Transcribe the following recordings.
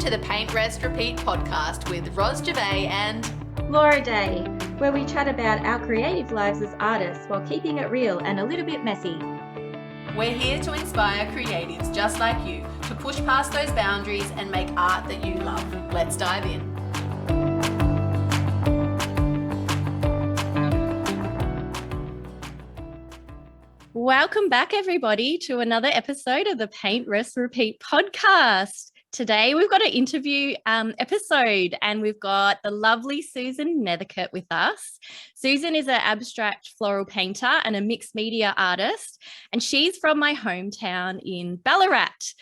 to the Paint, Rest, Repeat podcast with Ros Gervais and Laura Day, where we chat about our creative lives as artists while keeping it real and a little bit messy. We're here to inspire creatives just like you to push past those boundaries and make art that you love. Let's dive in. Welcome back, everybody, to another episode of the Paint, Rest, Repeat podcast. Today, we've got an interview episode and we've got the lovely Susan Nethercote with us. Susan is an abstract floral painter and a mixed media artist, and she's from my hometown in Ballarat.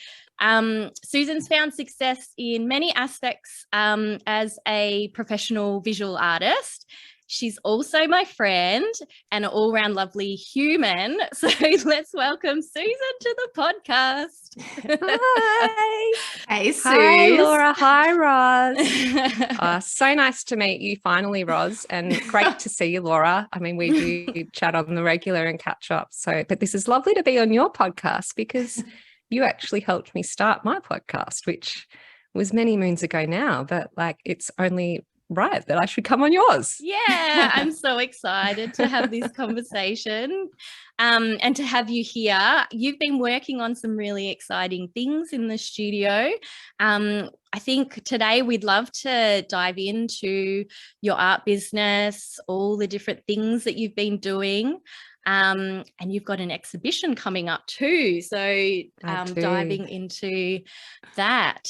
Susan's found success in many aspects as a professional visual artist. She's also my friend and an all-round lovely human. So let's welcome Susan to the podcast. Hi. Hey, Suse. Hi, Laura. Hi, Ros. So nice to meet you finally, Ros, and great to see you, Laura. I mean, we do chat on the regular and catch up. But this is lovely to be on your podcast because you actually helped me start my podcast, which was many moons ago now, but it's only right that I should come on yours. Yeah, I'm so excited to have this conversation and to have you here. You've been working on some really exciting things in the studio. I think today we'd love to dive into your art business, all the different things that you've been doing. And you've got an exhibition coming up too. So diving into that.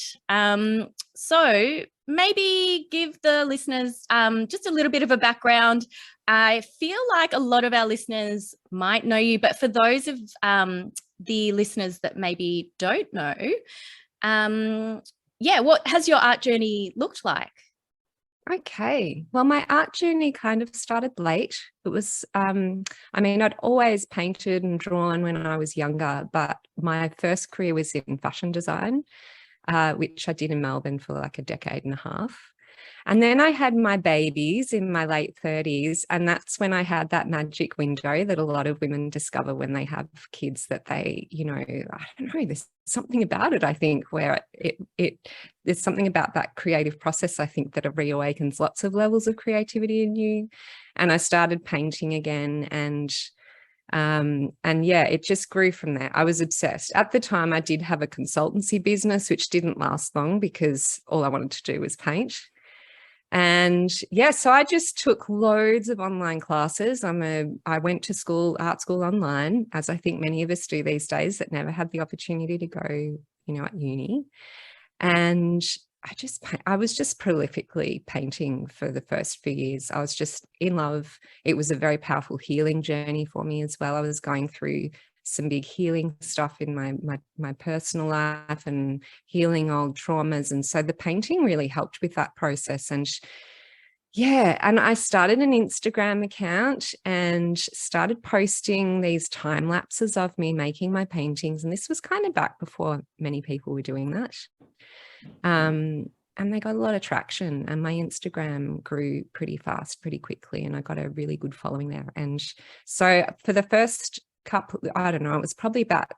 So maybe give the listeners just a little bit of a background. I feel like a lot of our listeners might know you, but for those of the listeners that maybe don't know, what has your art journey looked like? Okay. Well, my art journey kind of started late. It was, I'd always painted and drawn when I was younger, but my first career was in fashion design, which I did in Melbourne for like a decade and a half. And then I had my babies in my late 30s, and that's when I had that magic window that a lot of women discover when they have kids, that they, I don't know, there's something about it, I think, where there's something about that creative process, I think, that reawakens lots of levels of creativity in you. And I started painting again, and it just grew from there. I was obsessed. At the time, I did have a consultancy business, which didn't last long because all I wanted to do was paint. And so I just took loads of online classes. I went to art school online, as I think many of us do these days that never had the opportunity to go, at uni. And I was just prolifically painting for the first few years. I was just in love. It was a very powerful healing journey for me as well. I was going through some big healing stuff in my personal life and healing old traumas. And so the painting really helped with that process. And and I started an Instagram account and started posting these time lapses of me making my paintings. And this was kind of back before many people were doing that. And they got a lot of traction, and my Instagram grew pretty fast, pretty quickly, and I got a really good following there. And so for the first couple, I don't know, it was probably about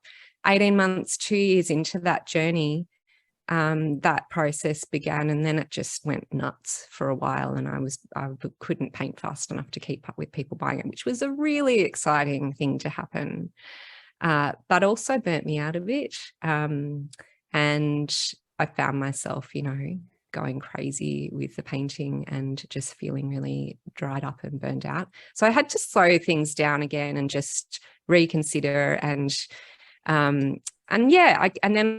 18 months, 2 years into that journey, that process began, and then it just went nuts for a while, and I couldn't paint fast enough to keep up with people buying it, which was a really exciting thing to happen, but also burnt me out a bit. And I found myself, going crazy with the painting and just feeling really dried up and burned out. So I had to slow things down again and just reconsider. And then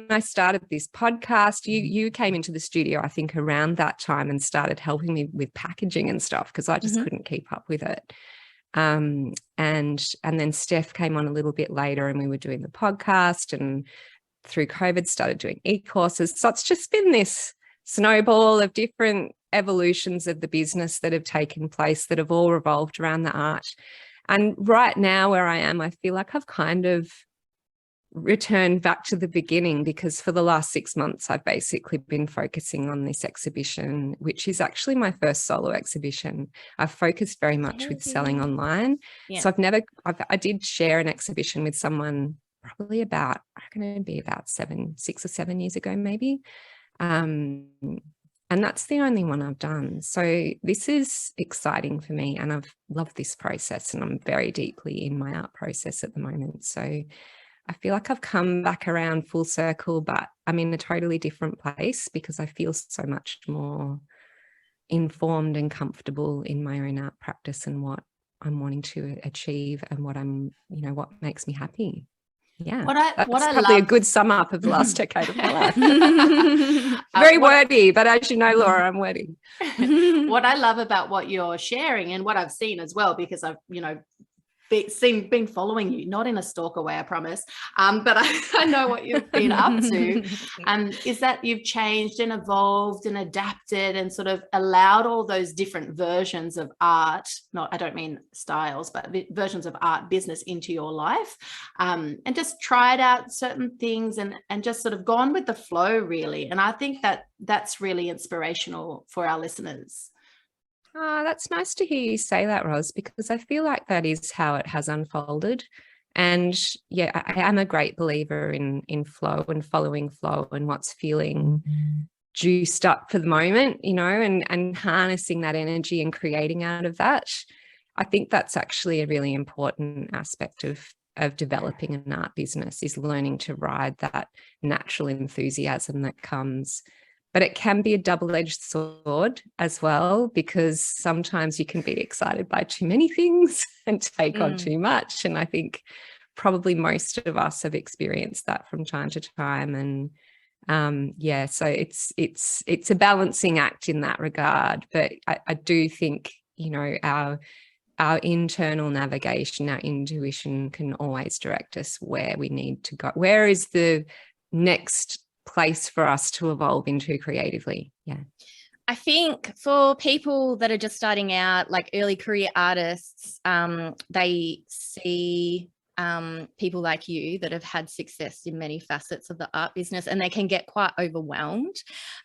I started this podcast. You came into the studio, I think, around that time and started helping me with packaging and stuff because I just couldn't keep up with it. And then Steph came on a little bit later, and we were doing the podcast, and through COVID started doing e-courses. So it's just been this snowball of different evolutions of the business that have taken place that have all revolved around the art. And right now where I am, I feel like I've kind of returned back to the beginning, because for the last 6 months, I've basically been focusing on this exhibition, which is actually my first solo exhibition. I've focused very much with selling online. Yeah. So I did share an exhibition with someone probably about, I reckon it'd be about 6 or 7 years ago, maybe. And that's the only one I've done. So this is exciting for me, and I've loved this process, and I'm very deeply in my art process at the moment. So I feel like I've come back around full circle, but I'm in a totally different place because I feel so much more informed and comfortable in my own art practice and what I'm wanting to achieve and what what makes me happy. Yeah, that's probably a good sum up of the last decade of my life. Very wordy, but as you know, Laura, I'm wordy. What I love about what you're sharing, and what I've seen as well, because I've, been following you, not in a stalker way, I promise, but I know what you've been up to, is that you've changed and evolved and adapted and sort of allowed all those different versions of art, I don't mean styles, but versions of art business into your life, and just tried out certain things and just sort of gone with the flow, really. And I think that that's really inspirational for our listeners. Oh, that's nice to hear you say that, Ros, because I feel like that is how it has unfolded. And yeah, I am a great believer in flow and following flow and what's feeling juiced up for the moment, and harnessing that energy and creating out of that. I think that's actually a really important aspect of developing an art business, is learning to ride that natural enthusiasm that comes. But it can be a double-edged sword as well, because sometimes you can be excited by too many things and take on too much. And I think probably most of us have experienced that from time to time. And so it's a balancing act in that regard. But I do think, our internal navigation, our intuition can always direct us where we need to go. Where is the next place for us to evolve into creatively? Yeah, I think for people that are just starting out, like early career artists, they see people like you that have had success in many facets of the art business, and they can get quite overwhelmed.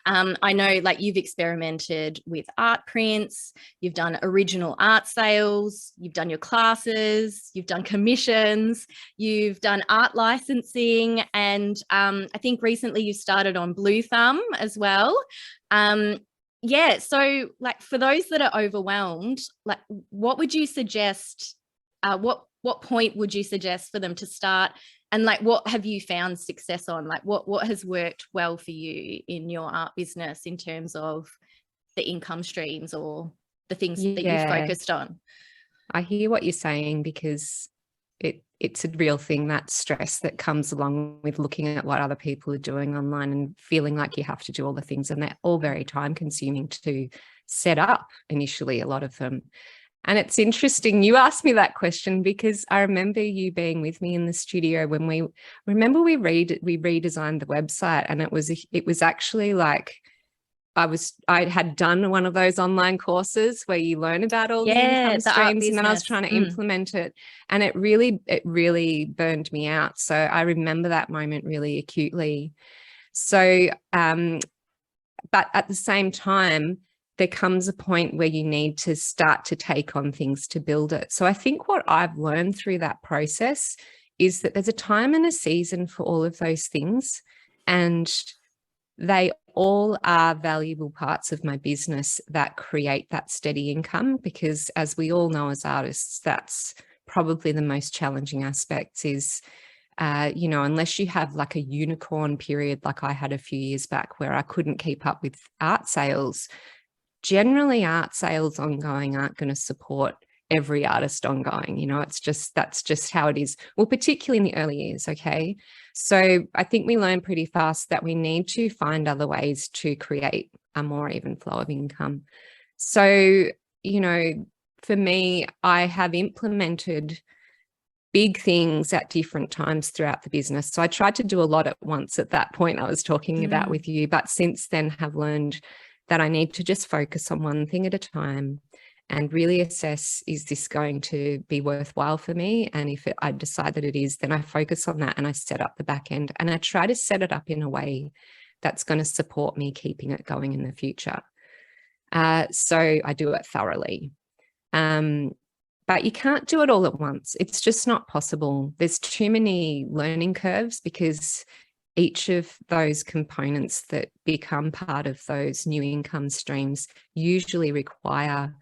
I know, like, you've experimented with art prints, you've done original art sales, you've done your classes, you've done commissions, you've done art licensing, and I think recently you started on Blue Thumb as well. So like, for those that are overwhelmed, like, what would you suggest? What point would you suggest for them to start? And like, what have you found success on? Like, what has worked well for you in your art business in terms of the income streams or the things that you've focused on? I hear what you're saying, because it's a real thing, that stress that comes along with looking at what other people are doing online and feeling like you have to do all the things, and they're all very time consuming to set up initially, a lot of them. And it's interesting you asked me that question, because I remember you being with me in the studio when we redesigned the website, and it was actually like I had done one of those online courses where you learn about all the income streams, and then I was trying to implement it, and it really burned me out. So I remember that moment really acutely. So, but at the same time, there comes a point where you need to start to take on things to build it. So I think what I've learned through that process is that there's a time and a season for all of those things, and they all are valuable parts of my business that create that steady income, because as we all know as artists, that's probably the most challenging aspects is, unless you have like a unicorn period like I had a few years back where I couldn't keep up with art sales, generally art sales ongoing aren't going to support every artist ongoing. That's just how it is. Well, particularly in the early years. Okay. So I think we learn pretty fast that we need to find other ways to create a more even flow of income. So, for me, I have implemented big things at different times throughout the business. So I tried to do a lot at once at that point I was talking about with you, but since then have learned that I need to just focus on one thing at a time and really assess, is this going to be worthwhile for me? And if I decide that it is, then I focus on that and I set up the back end, and I try to set it up in a way that's going to support me keeping it going in the future. So I do it thoroughly. But you can't do it all at once. It's just not possible. There's too many learning curves, because each of those components that become part of those new income streams usually require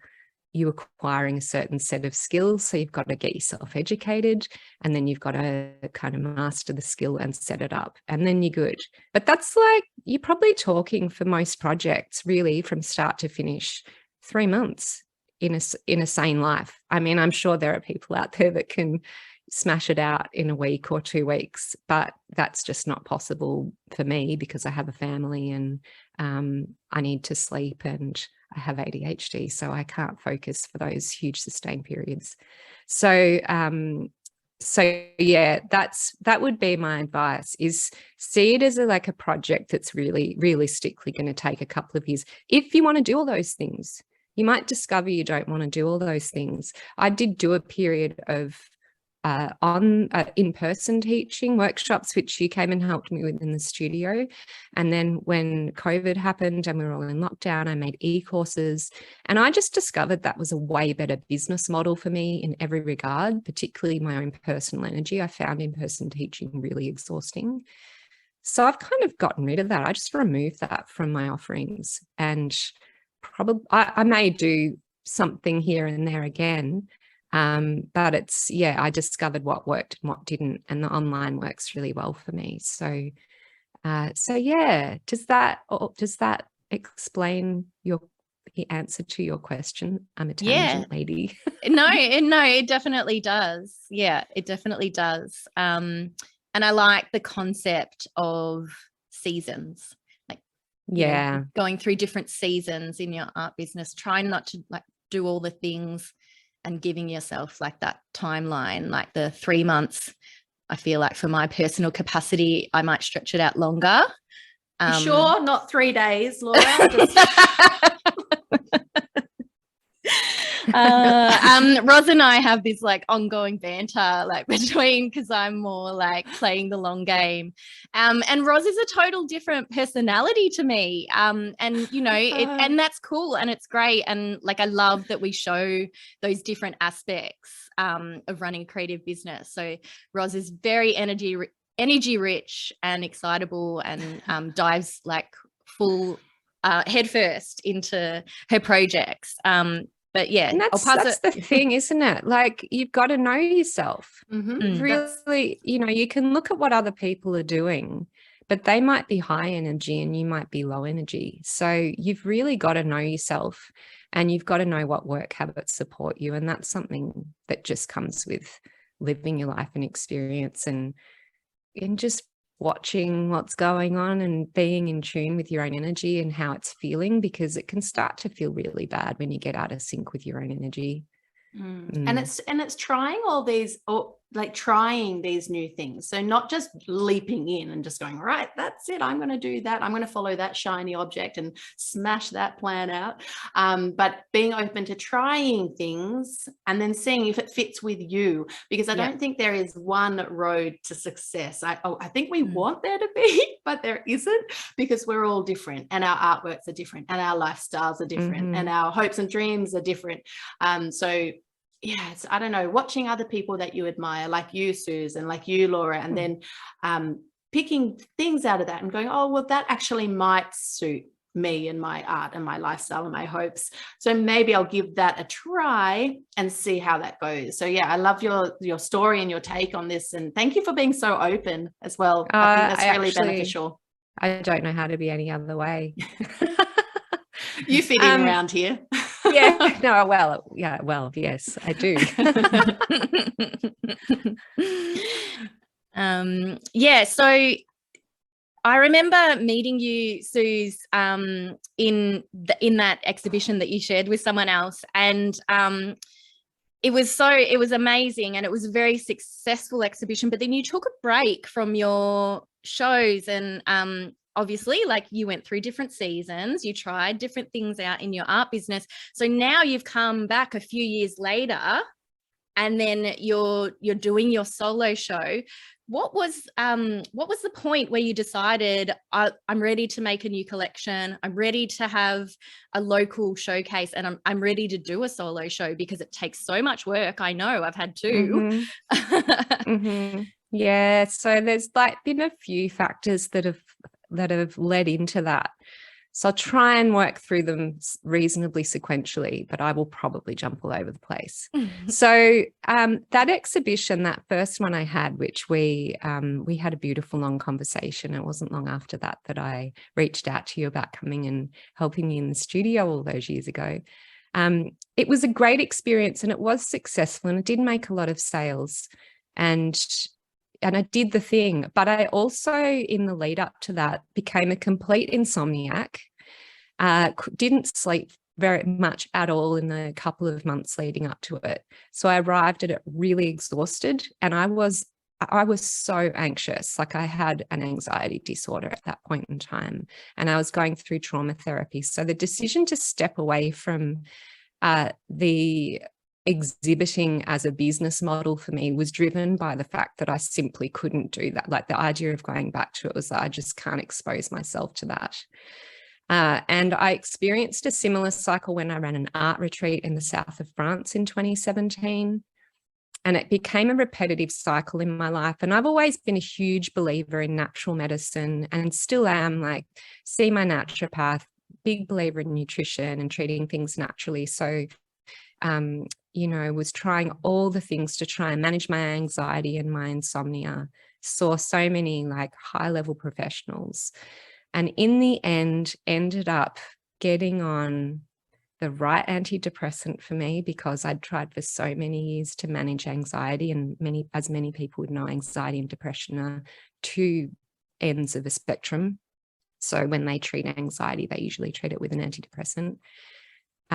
you acquiring a certain set of skills. So you've got to get yourself educated, and then you've got to kind of master the skill and set it up, and then you're good. But that's like, you're probably talking for most projects really from start to finish 3 months in a sane life. I mean, I'm sure there are people out there that can smash it out in a week or 2 weeks, but that's just not possible for me because I have a family, and I need to sleep, and I have ADHD, so I can't focus for those huge sustained periods. So yeah, that would be my advice, is see it as like a project that's really realistically going to take a couple of years. If you want to do all those things, you might discover you don't want to do all those things. I did do a period of in-person teaching workshops, which you came and helped me with in the studio. And then when COVID happened and we were all in lockdown, I made e-courses, and I just discovered that was a way better business model for me in every regard, particularly my own personal energy. I found in-person teaching really exhausting. So I've kind of gotten rid of that. I just removed that from my offerings, and probably I may do something here and there again. But it's, yeah, I discovered what worked and what didn't, and the online works really well for me. So yeah, does that explain the answer to your question? I'm a tangent lady. No, it definitely does. Yeah, it definitely does. And I like the concept of seasons, like, yeah, going through different seasons in your art business, trying not to like do all the things, and giving yourself like that timeline, like the 3 months. I feel like for my personal capacity, I might stretch it out longer. Sure, not 3 days, Laura. Roz and I have this like ongoing banter like between, because I'm more like playing the long game, and Roz is a total different personality to me, and and that's cool, and it's great, and like I love that we show those different aspects of running a creative business. So Roz is very energy rich and excitable, and dives like full head first into her projects. But yeah, and that's the thing, isn't it? Like, you've got to know yourself. Really, you can look at what other people are doing, but they might be high energy and you might be low energy. So you've really got to know yourself, and you've got to know what work habits support you. And that's something that just comes with living your life and experience, and just watching what's going on and being in tune with your own energy and how it's feeling, because it can start to feel really bad when you get out of sync with your own energy. And it's trying all these, or like trying these new things. So not just leaping in and just going, right, that's it, I'm going to do that, I'm going to follow that shiny object and smash that plan out, but being open to trying things and then seeing if it fits with you, because I don't think there is one road to success. I think we want there to be, but there isn't, because we're all different, and our artworks are different, and our lifestyles are different, and our hopes and dreams are different. So yeah, it's, I don't know, watching other people that you admire, like you, Suse, and like you, Laura, and then picking things out of that and going, oh, well, that actually might suit me and my art and my lifestyle and my hopes. So maybe I'll give that a try and see how that goes. So yeah, I love your story and your take on this, and thank you for being so open as well. I think that's really beneficial. I don't know how to be any other way. You fit in around here. Yeah, no, well, yes, I do. Yeah, so I remember meeting you, Suse, in that exhibition that you shared with someone else, and it was amazing, and it was a very successful exhibition. But then you took a break from your shows, and obviously, like, you went through different seasons, you tried different things out in your art business. So now you've come back a few years later, and then you're doing your solo show. What was the point where you decided, I'm ready to make a new collection, I'm ready to have a local showcase, and I'm ready to do a solo show, because it takes so much work? I know, I've had two. Yeah, so there's like been a few factors that have led into that. So I'll try and work through them reasonably sequentially, but I will probably jump all over the place. So that exhibition, that first one I had, which we had a beautiful long conversation. It wasn't long after that I reached out to you about coming and helping me in the studio all those years ago. It was a great experience and it was successful and it did make a lot of sales. And I did the thing, but I also, in the lead up to that, became a complete insomniac, didn't sleep very much at all in the couple of months leading up to it. So I arrived at it really exhausted and I was so anxious. Like I had an anxiety disorder at that point in time and I was going through trauma therapy. So the decision to step away from the exhibiting as a business model for me was driven by the fact that I simply couldn't do that. Like the idea of going back to it was I just can't expose myself to that. And I experienced a similar cycle when I ran an art retreat in the south of France in 2017. And it became a repetitive cycle in my life. And I've always been a huge believer in natural medicine and still am, like, see my naturopath, big believer in nutrition and treating things naturally. So was trying all the things to try and manage my anxiety and my insomnia, saw so many like high level professionals. And in the end, ended up getting on the right antidepressant for me because I'd tried for so many years to manage anxiety, and as many people would know, anxiety and depression are two ends of a spectrum. So when they treat anxiety, they usually treat it with an antidepressant.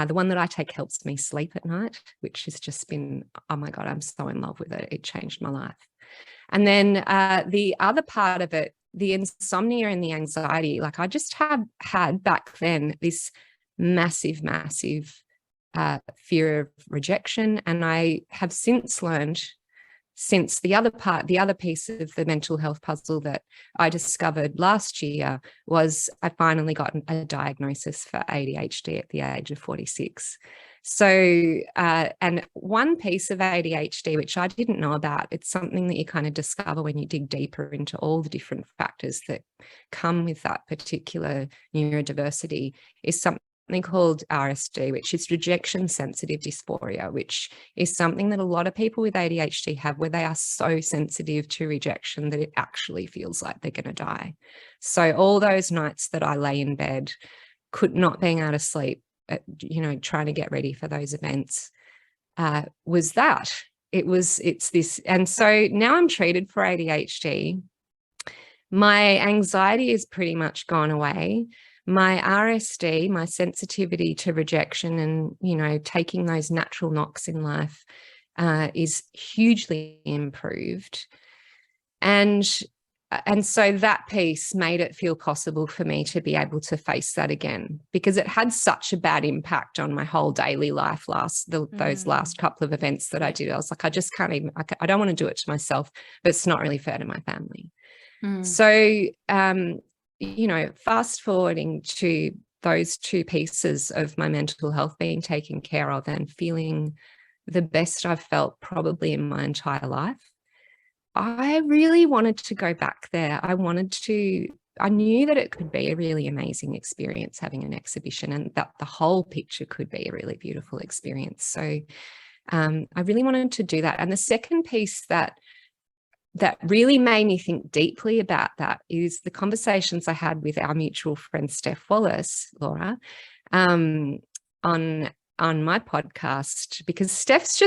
The one that I take helps me sleep at night, which has just been, oh my God, I'm so in love with it. It changed my life. And then the other part of it, the insomnia and the anxiety, like I just had back then this massive fear of rejection. And I have since learned, since the other piece of the mental health puzzle that I discovered last year was I finally got a diagnosis for ADHD at the age of 46. So, and one piece of ADHD, which I didn't know about, it's something that you kind of discover when you dig deeper into all the different factors that come with that particular neurodiversity, is something called RSD, which is rejection sensitive dysphoria, which is something that a lot of people with ADHD have, where they are so sensitive to rejection that it actually feels like they're going to die. So all those nights that I lay in bed, not being able to sleep, trying to get ready for those events, was that. It's this. And so now I'm treated for ADHD. My anxiety is pretty much gone away. My RSD, my sensitivity to rejection and, taking those natural knocks in life is hugely improved. And so that piece made it feel possible for me to be able to face that again, because it had such a bad impact on my whole daily life those last couple of events that I did. I was like, I just can't even, I don't want to do it to myself, but it's not really fair to my family. So, fast forwarding to those two pieces of my mental health being taken care of and feeling the best I've felt probably in my entire life, I really wanted to go back there. I knew that it could be a really amazing experience having an exhibition, and that the whole picture could be a really beautiful experience. So I really wanted to do that. And the second piece that really made me think deeply about that is the conversations I had with our mutual friend, Steph Wallace, Laura, on my podcast, because Steph's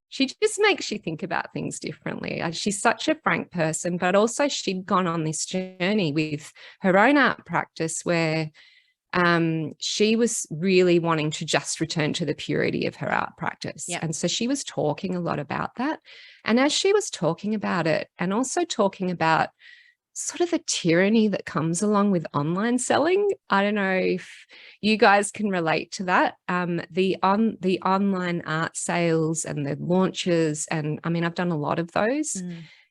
she just makes you think about things differently. She's such a frank person, but also she'd gone on this journey with her own art practice where she was really wanting to just return to the purity of her art practice. Yep. And so she was talking a lot about that. And as she was talking about it, and also talking about sort of the tyranny that comes along with online selling, I don't know if you guys can relate to that. The online art sales and the launches, and I mean, I've done a lot of those,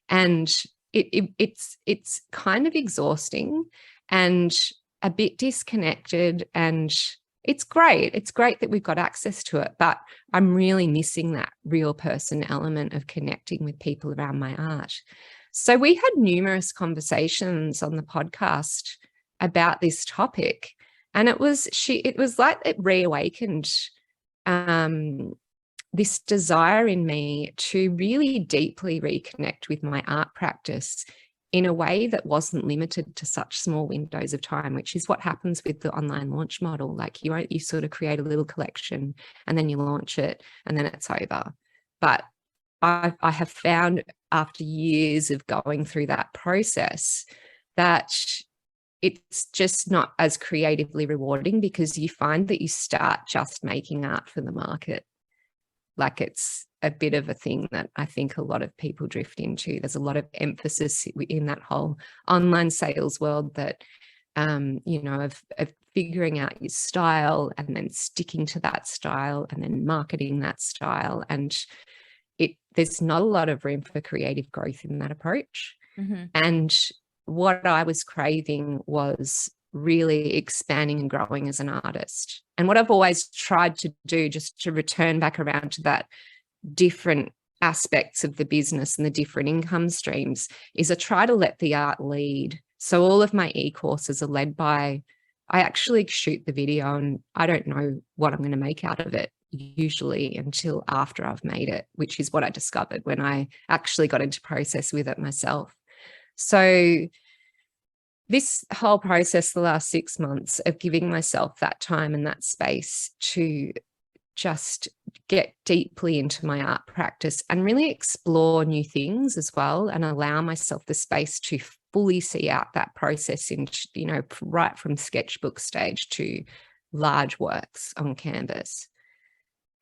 and it's kind of exhausting and a bit disconnected, and it's great. It's great that we've got access to it, but I'm really missing that real person element of connecting with people around my art. So we had numerous conversations on the podcast about this topic, and it was like it reawakened this desire in me to really deeply reconnect with my art practice in a way that wasn't limited to such small windows of time, which is what happens with the online launch model. Like you sort of create a little collection and then you launch it and then it's over. But I have found after years of going through that process that it's just not as creatively rewarding, because you find that you start just making art for the market. Like it's a bit of a thing that I think a lot of people drift into. There's a lot of emphasis in that whole online sales world that, of figuring out your style and then sticking to that style and then marketing that style. And there's not a lot of room for creative growth in that approach. Mm-hmm. And what I was craving was really expanding and growing as an artist. And what I've always tried to do, just to return back around to that different aspects of the business and the different income streams, is I try to let the art lead. So all of my e-courses are led by, I actually shoot the video and I don't know what I'm going to make out of it usually until after I've made it, which is what I discovered when I actually got into process with it myself. So this whole process, the last 6 months of giving myself that time and that space to just get deeply into my art practice and really explore new things as well, and allow myself the space to fully see out that process in, right from sketchbook stage to large works on canvas,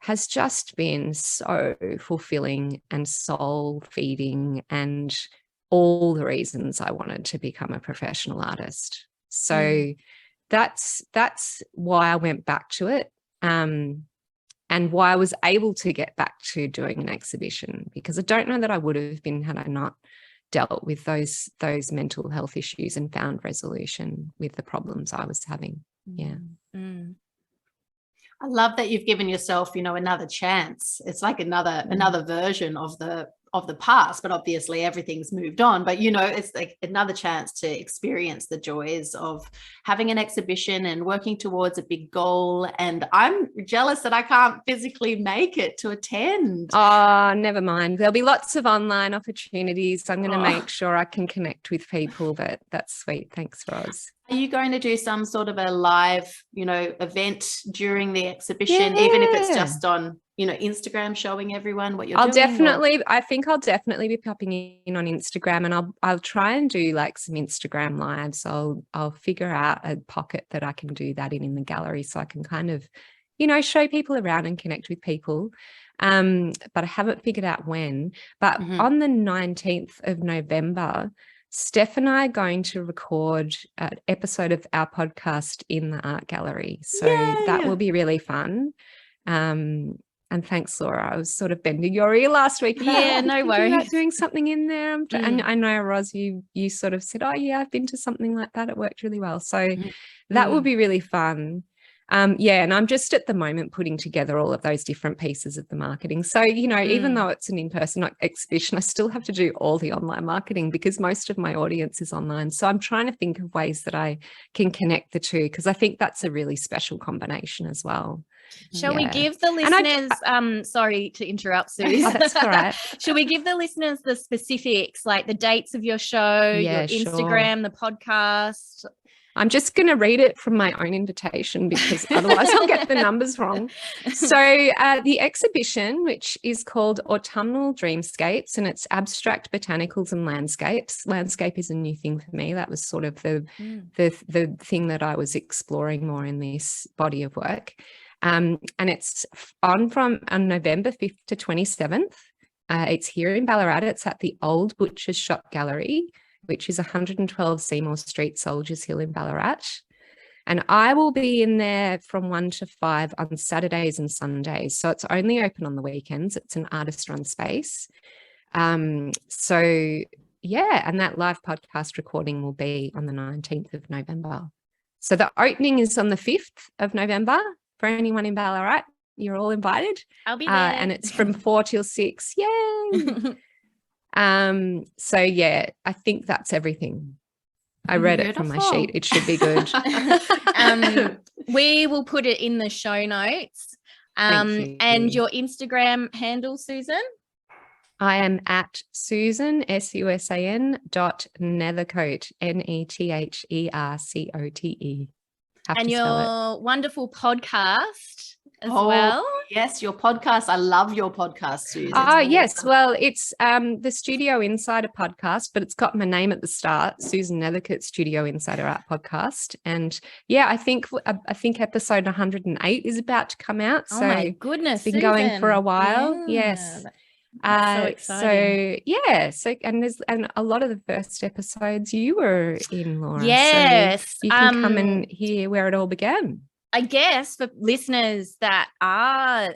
has just been so fulfilling and soul feeding, and all the reasons I wanted to become a professional artist. So that's why I went back to it, and why I was able to get back to doing an exhibition, because I don't know that I would have been had I not dealt with those mental health issues and found resolution with the problems I was having. Yeah. Mm. I love that you've given yourself, another chance. It's like another version of the past, but obviously everything's moved on. But it's like another chance to experience the joys of having an exhibition and working towards a big goal. And I'm jealous that I can't physically make it to attend. Oh, never mind. There'll be lots of online opportunities. I'm going to make sure I can connect with people, but that's sweet. Thanks, Roz. Are you going to do some sort of a live, event during the exhibition, even if it's just on, Instagram, showing everyone what you're doing? I think I'll definitely be popping in on Instagram, and I'll try and do like some Instagram lives. I'll figure out a pocket that I can do that in the gallery, so I can kind of, show people around and connect with people. But I haven't figured out when. But on the 19th of November, Steph and I are going to record an episode of our podcast in the art gallery. So that will be really fun. And thanks, Laura. I was sort of bending your ear last week. No worries. About doing something in there. And I know, Roz, you sort of said, oh, yeah, I've been to something like that. It worked really well. So that will be really fun. And I'm just at the moment putting together all of those different pieces of the marketing. So, even though it's an in-person exhibition, I still have to do all the online marketing because most of my audience is online. So I'm trying to think of ways that I can connect the two, because I think that's a really special combination as well. Shall we give the listeners, sorry to interrupt, Suse. Oh, that's all right. Shall we give the listeners the specifics, like the dates of your show, your Instagram, the podcast? I'm just going to read it from my own invitation because otherwise I'll get the numbers wrong. So the exhibition, which is called Autumnal Dreamscapes, and it's abstract botanicals and landscapes. Landscape is a new thing for me. That was sort of the thing that I was exploring more in this body of work. And it's on November 5th to 27th. It's here in Ballarat. It's at the Old Butcher's Shop Gallery, which is 112 Seymour Street, Soldiers Hill in Ballarat. And I will be in there from 1 to 5 on Saturdays and Sundays. So it's only open on the weekends. It's an artist-run space. And that live podcast recording will be on the 19th of November. So the opening is on the 5th of November. For anyone in Ballarat, you're all invited. I'll be there. And it's from 4 till 6. Yay! So yeah, I think that's everything. I read it from my sheet. It should be good. We will put it in the show notes. Thank you. And your Instagram handle, Susan? I am at Susan, SUSAN .Nethercote, NETHERCOTE. And your wonderful podcast as well. Yes, your podcast. I love your podcast, Susan. Oh, yes. Well, it's the Studio Insider podcast, but it's got my name at the start, Susan Nethercote Studio Insider Art Podcast. And yeah, I think episode 108 is about to come out. Oh my goodness, it's been going for a while. Yes. That's so exciting. And a lot of the first episodes you were in, Laura. Yes. So you can come and hear where it all began. I guess for listeners that are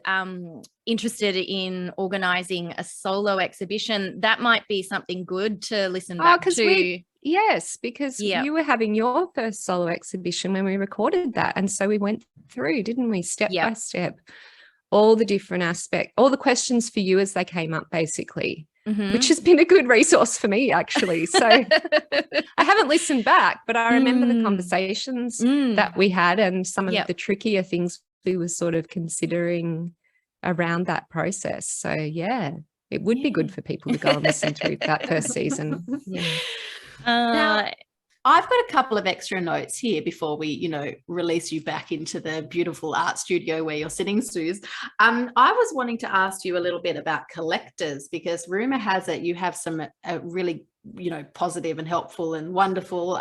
interested in organising a solo exhibition, that might be something good to listen back to. Because you were having your first solo exhibition when we recorded that. And so we went through, didn't we, step by step, all the different aspects, all the questions for you as they came up, basically, which has been a good resource for me, actually. So I haven't listened back, but I remember the conversations that we had and some of the trickier things we were sort of considering around that process. So, yeah, it would be good for people to go and listen to that first season. Yeah. Now, I've got a couple of extra notes here before we, release you back into the beautiful art studio where you're sitting, Suze. I was wanting to ask you a little bit about collectors, because rumor has it you have some really, positive and helpful and wonderful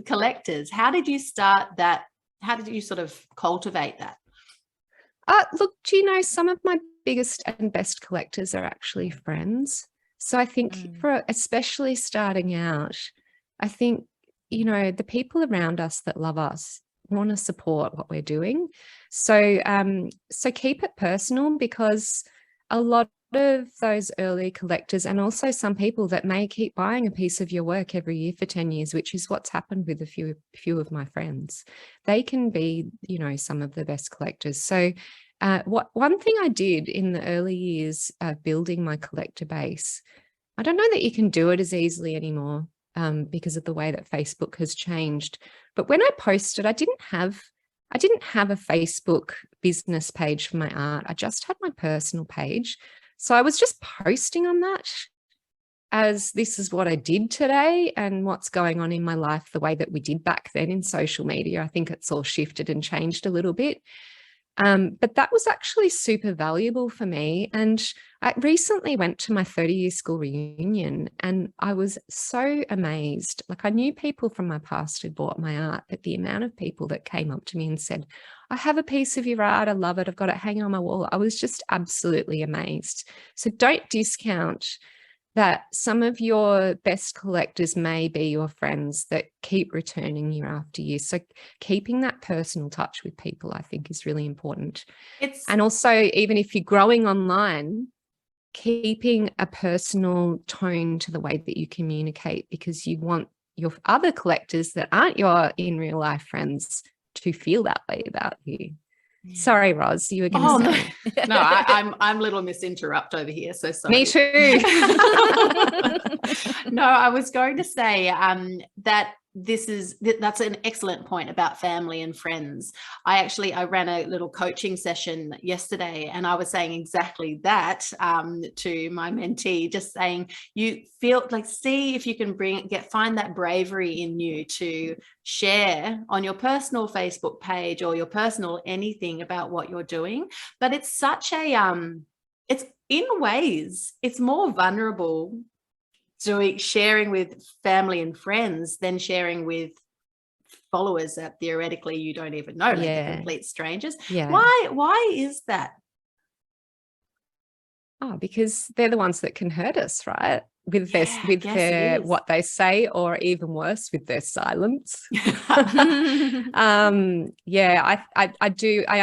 collectors. How did you start that? How did you sort of cultivate that? Look, some of my biggest and best collectors are actually friends. So I think for especially starting out, I think, the people around us that love us want to support what we're doing. So, so keep it personal, because a lot of those early collectors, and also some people that may keep buying a piece of your work every year for 10 years, which is what's happened with a few of my friends, they can be, some of the best collectors. So one thing I did in the early years of building my collector base, I don't know that you can do it as easily anymore, because of the way that Facebook has changed. But when I posted, I didn't have a Facebook business page for my art. I just had my personal page. So I was just posting on that as this is what I did today and what's going on in my life, the way that we did back then in social media. I think it's all shifted and changed a little bit. But that was actually super valuable for me. And I recently went to my 30-year school reunion and I was so amazed. Like, I knew people from my past who bought my art, but the amount of people that came up to me and said, I have a piece of your art, I love it, I've got it hanging on my wall. I was just absolutely amazed. So don't discount that some of your best collectors may be your friends that keep returning year after year. So keeping that personal touch with people, I think, is really important. And also, even if you're growing online, keeping a personal tone to the way that you communicate, because you want your other collectors that aren't your in real life friends to feel that way about you. Sorry, Roz, you were going to say. No, I'm little Miss Interrupt over here, so sorry. Me too. No, I was going to say that that's an excellent point about family and friends. I ran a little coaching session yesterday, and I was saying exactly that to my mentee, just saying, you feel like, see if you can find that bravery in you to share on your personal Facebook page or your personal anything about what you're doing. But it's such a it's in ways it's more vulnerable sharing with family and friends than sharing with followers that theoretically you don't even know, like complete strangers. Why is that? Oh, because they're the ones that can hurt us, right? With their what they say, or even worse, with their silence. I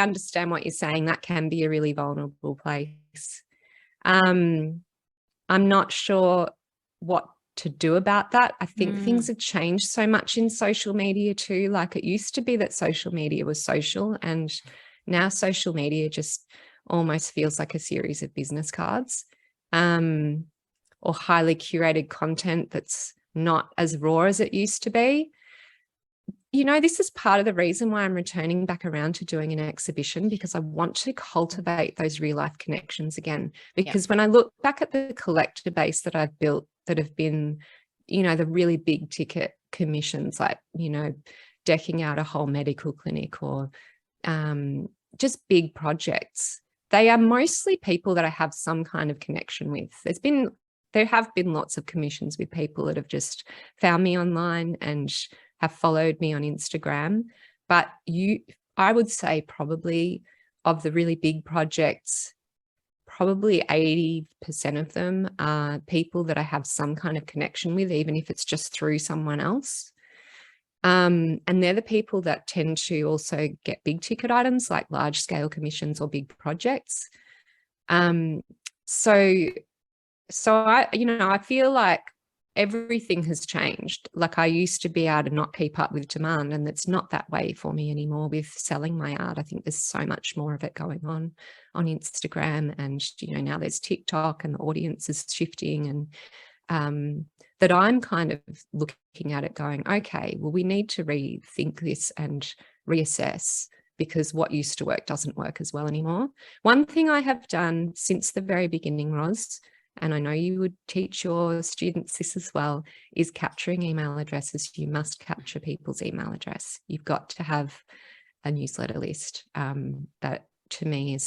understand what you're saying. That can be a really vulnerable place. I'm not sure what to do about that. I think things have changed so much in social media too. Like, it used to be that social media was social, and now social media just almost feels like a series of business cards, or highly curated content that's not as raw as it used to be. You know, this is part of the reason why I'm returning back around to doing an exhibition, because I want to cultivate those real life connections again. Because when I look back at the collector base that I've built, that have been, you know, the really big ticket commissions, like, you know, decking out a whole medical clinic, or just big projects, they are mostly people that I have some kind of connection with. There have been lots of commissions with people that have just found me online and have followed me on Instagram. But I would say probably of the really big projects, probably 80% of them are people that I have some kind of connection with, even if it's just through someone else. And they're the people that tend to also get big ticket items like large scale commissions or big projects. So I, you know, I feel like everything has changed. Like, I used to be able to not keep up with demand, and it's not that way for me anymore with selling my art. I think there's so much more of it going on Instagram, and, you know, now there's TikTok, and the audience is shifting, and that I'm kind of looking at it going, okay, well, we need to rethink this and reassess, because what used to work doesn't work as well anymore. One thing I have done since the very beginning, Ros, and I know you would teach your students this as well, is capturing email addresses. You must capture people's email address. You've got to have a newsletter list. That to me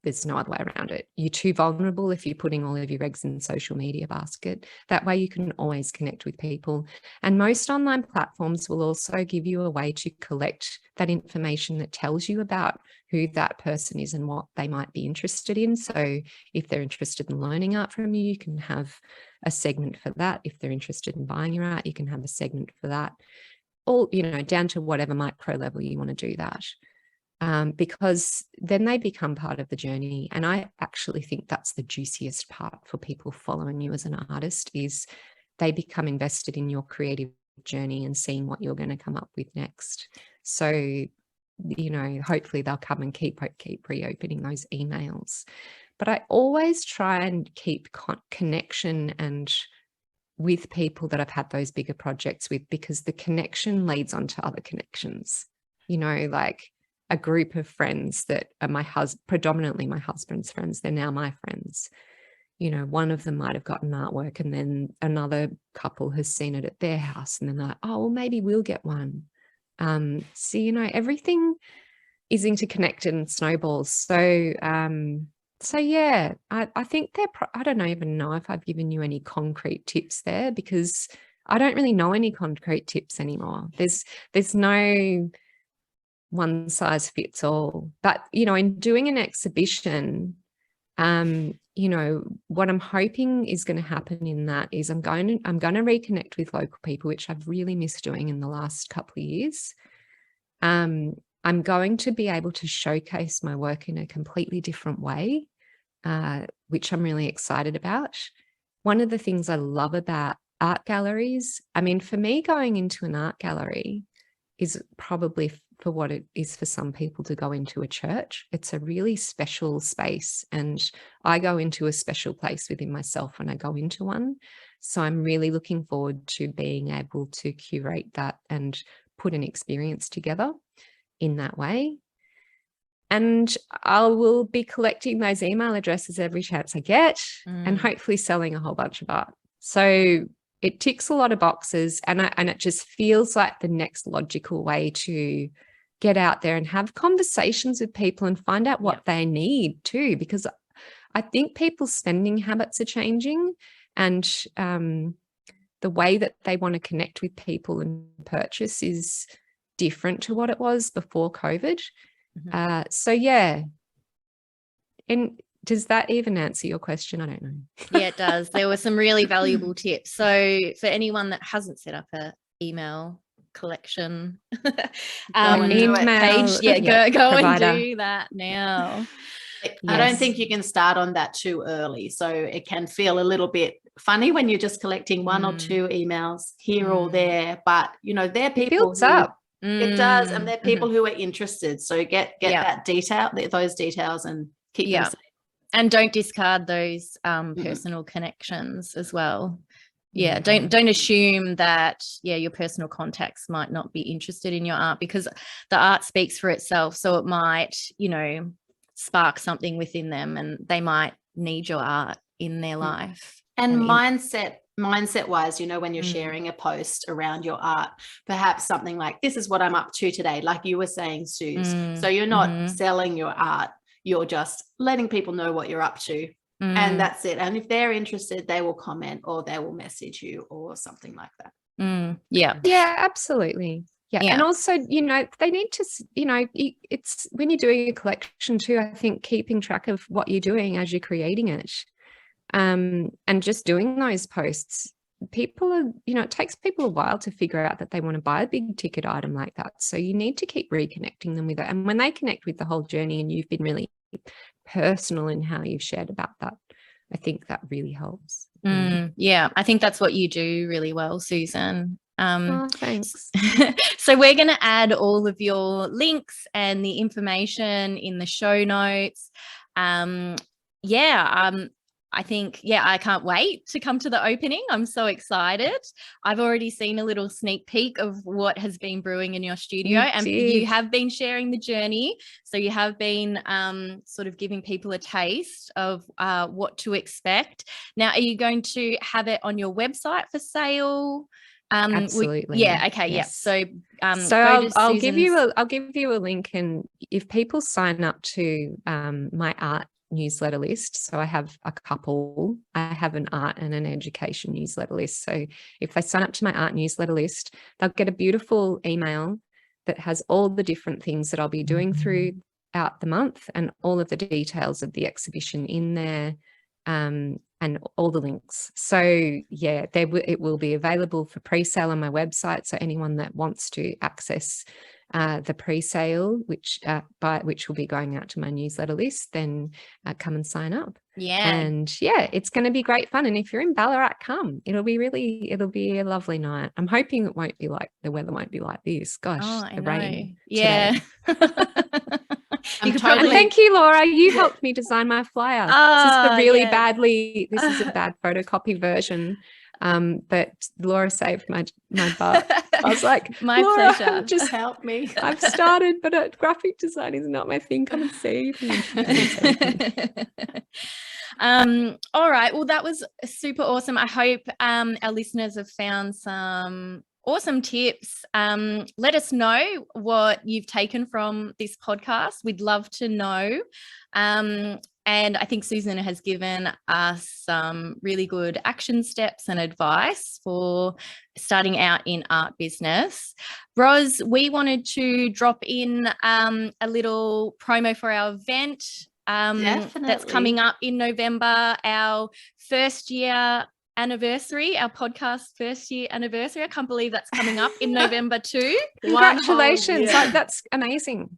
there's no other way around it. You're too vulnerable if you're putting all of your eggs in the social media basket. That way you can always connect with people. And most online platforms will also give you a way to collect that information that tells you about who that person is and what they might be interested in. So if they're interested in learning art from you, you can have a segment for that. If they're interested in buying your art, you can have a segment for that. All, you know, down to whatever micro level you want to do that. Because then they become part of the journey. And I actually think that's the juiciest part for people following you as an artist, is they become invested in your creative journey and seeing what you're going to come up with next. So, you know, hopefully they'll come and keep reopening those emails. But I always try and keep connection and with people that I've had those bigger projects with, because the connection leads on to other connections, you know, like a group of friends that are predominantly my husband's friends. They're now my friends. You know, one of them might have gotten artwork, and then another couple has seen it at their house, and then they're like, oh, well, maybe we'll get one. So, you know, everything is interconnected and snowballs. So yeah, I think I don't even know if I've given you any concrete tips there, because I don't really know any concrete tips anymore. There's no one size fits all. But, you know, in doing an exhibition, you know, what I'm hoping is going to happen in that is I'm going to reconnect with local people, which I've really missed doing in the last couple of years. I'm going to be able to showcase my work in a completely different way, which I'm really excited about. One of the things I love about art galleries, I mean, for me, going into an art gallery is probably for what it is for some people to go into a church. It's a really special space, and I go into a special place within myself when I go into one. So I'm really looking forward to being able to curate that and put an experience together in that way. And I will be collecting those email addresses every chance I get, and hopefully selling a whole bunch of art. So it ticks a lot of boxes, and it just feels like the next logical way to get out there and have conversations with people and find out what they need too, because I think people's spending habits are changing, and the way that they want to connect with people and purchase is different to what it was before COVID. So yeah. And does that even answer your question? I don't know. Yeah, it does. There were some really valuable tips. So for anyone that hasn't set up an email collection email page, go provider. and do that now. I don't think you can start on that too early. So it can feel a little bit funny when you're just collecting one or two emails here or there. But, you know, they're people. It builds up. It does. And they're people who are interested. So get that detail, those details, and keep them safe. And don't discard those personal connections as well. Yeah, don't assume that your personal contacts might not be interested in your art, because the art speaks for itself. So it might, you know, spark something within them, and they might need your art in their life. And mindset wise, you know, when you're sharing a post around your art, perhaps something like, this is what I'm up to today, like you were saying, Suze. So you're not selling your art, you're just letting people know what you're up to. And that's it. And if they're interested, they will comment or they will message you or something like that. Yeah, absolutely. Yeah. And also, you know, they need to, you know, it's when you're doing a collection too, I think keeping track of what you're doing as you're creating it, and just doing those posts, people are, you know, it takes people a while to figure out that they want to buy a big ticket item like that. So you need to keep reconnecting them with it. And when they connect with the whole journey and you've been really personal in how you've shared about that, I think that really helps. Yeah, I think that's what you do really well, Susan. Thanks. So we're going to add all of your links and the information in the show notes. I think, I can't wait to come to the opening. I'm so excited. I've already seen a little sneak peek of what has been brewing in your studio, and you have been sharing the journey. So you have been sort of giving people a taste of what to expect. Now, are you going to have it on your website for sale? Absolutely. Okay. Yes. Yeah. So I'll give you a link, and if people sign up to my art newsletter list, so I have a couple. I have an art and an education newsletter list. So if they sign up to my art newsletter list, they'll get a beautiful email that has all the different things that I'll be doing throughout the month, and all of the details of the exhibition in there, and all the links. So it will be available for pre-sale on my website. So anyone that wants to access the pre-sale, which will be going out to my newsletter list, then come and sign up. And it's going to be great fun. And if you're in Ballarat, come. It'll be a lovely night. I'm hoping the weather won't be like this. Gosh, the rain. Yeah. Thank you, Laura. You helped me design my flyer. This is a bad photocopy version. But Laura saved my butt. I was like, my Laura, pleasure. Just help me. I've started, but graphic design is not my thing. Come and see. All right. Well, that was super awesome. I hope our listeners have found some awesome tips. Let us know what you've taken from this podcast. We'd love to know. And I think Susan has given us some really good action steps and advice for starting out in art business. Ros, we wanted to drop in a little promo for our event that's coming up in November, our first year anniversary, our podcast first year anniversary. I can't believe that's coming up in November too. Congratulations. That's amazing.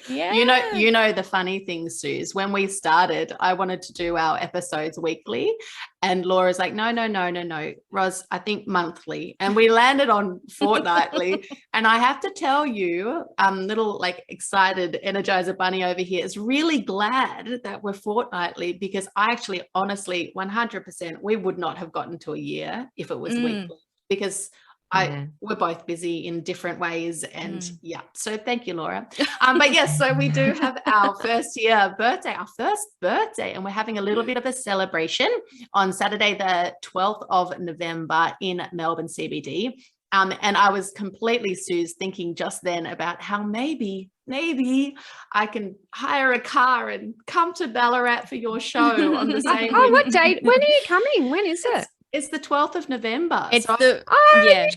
Yeah. You know the funny thing, Suze, when we started, I wanted to do our episodes weekly, and Laura's like, no, Ros, I think monthly. And we landed on fortnightly. And I have to tell you, little like excited Energizer Bunny over here is really glad that we're fortnightly, because I actually honestly 100% we would not have gotten to a year if it was weekly, because we're both busy in different ways, and so thank you, Laura. But yes, so we do have our first birthday, and we're having a little bit of a celebration on Saturday the 12th of November in Melbourne CBD. And I was completely, Suze, thinking just then about how maybe I can hire a car and come to Ballarat for your show on the same. What date? When are you coming? When is it? It's the 12th of November. It's so why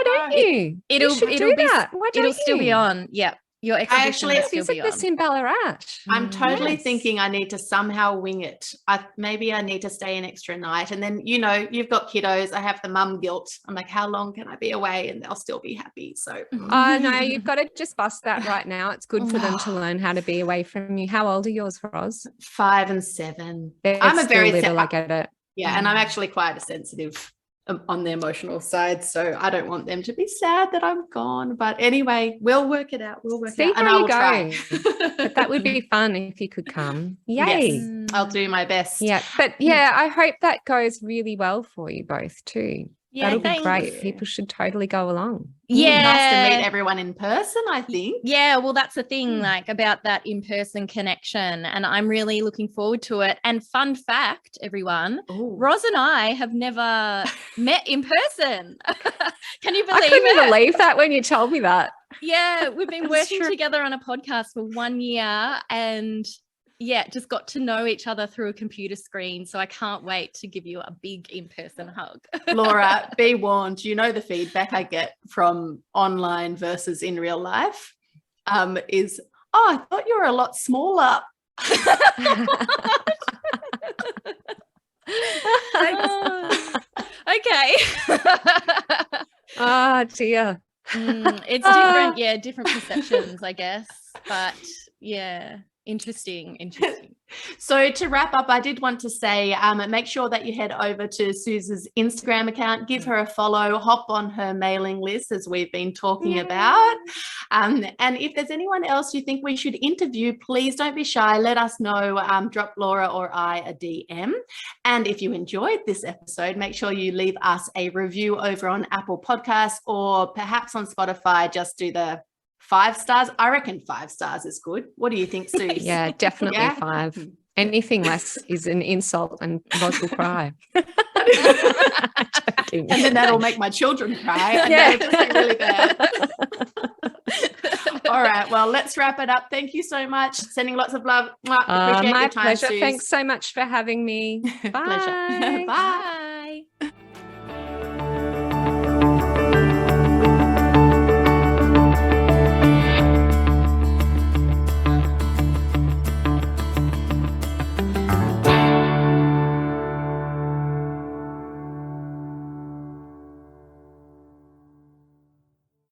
don't you? It'll do be that. Why don't it'll still be on. Yeah. Your exhibition actually will still Visit be this on. in Ballarat. I'm totally Yes. thinking I need to somehow wing it. Maybe I need to stay an extra night. And then, you've got kiddos. I have the mum guilt. I'm like, how long can I be away? And they'll still be happy. So Oh, no, you've got to just bust that right now. It's good for them to learn how to be away from you. How old are yours, Roz? 5 and 7. They're I'm a still very little, I get it. Yeah, and I'm actually quite a sensitive on the emotional side, so I don't want them to be sad that I'm gone. But anyway, we'll work it out. We'll work See it out, and how I you will go. try. But that would be fun if you could come. Yay. Yes, I'll do my best. Yeah. But yeah, I hope that goes really well for you both too. Yeah, That'll be thank great. you. People should totally go along. Yeah. Nice to meet everyone in person, I think. Yeah, well, that's the thing, like about that in-person connection, and I'm really looking forward to it. And fun fact, everyone, Ooh. Roz and I have never met in person. Can you I believe couldn't it? believe that when you told me that. Yeah, we've been That's working true. together on a podcast for 1 year, and yeah, just got to know each other through a computer screen. So I can't wait to give you a big in-person hug. Laura, be warned. You know the feedback I get from online versus in real life is, I thought you were a lot smaller. Okay. Oh dear. It's different, yeah, different perceptions, I guess. But yeah, interesting. So to wrap up, I did want to say, make sure that you head over to Suze's Instagram account, give her a follow, hop on her mailing list as we've been talking about. And if there's anyone else you think we should interview, please don't be shy. Let us know. Drop Laura or I a DM. And if you enjoyed this episode, make sure you leave us a review over on Apple Podcasts or perhaps on Spotify. Just do the 5 stars. I reckon 5 stars is good. What do you think, Sue? Yeah, definitely Yeah? 5. Anything less is an insult and Roz will cry. And then that'll make my children cry. And Yeah. that'll just be really bad. All right. Well, let's wrap it up. Thank you so much. Sending lots of love. Appreciate My your time, pleasure. Suze. Thanks so much for having me. Bye. Pleasure. Bye.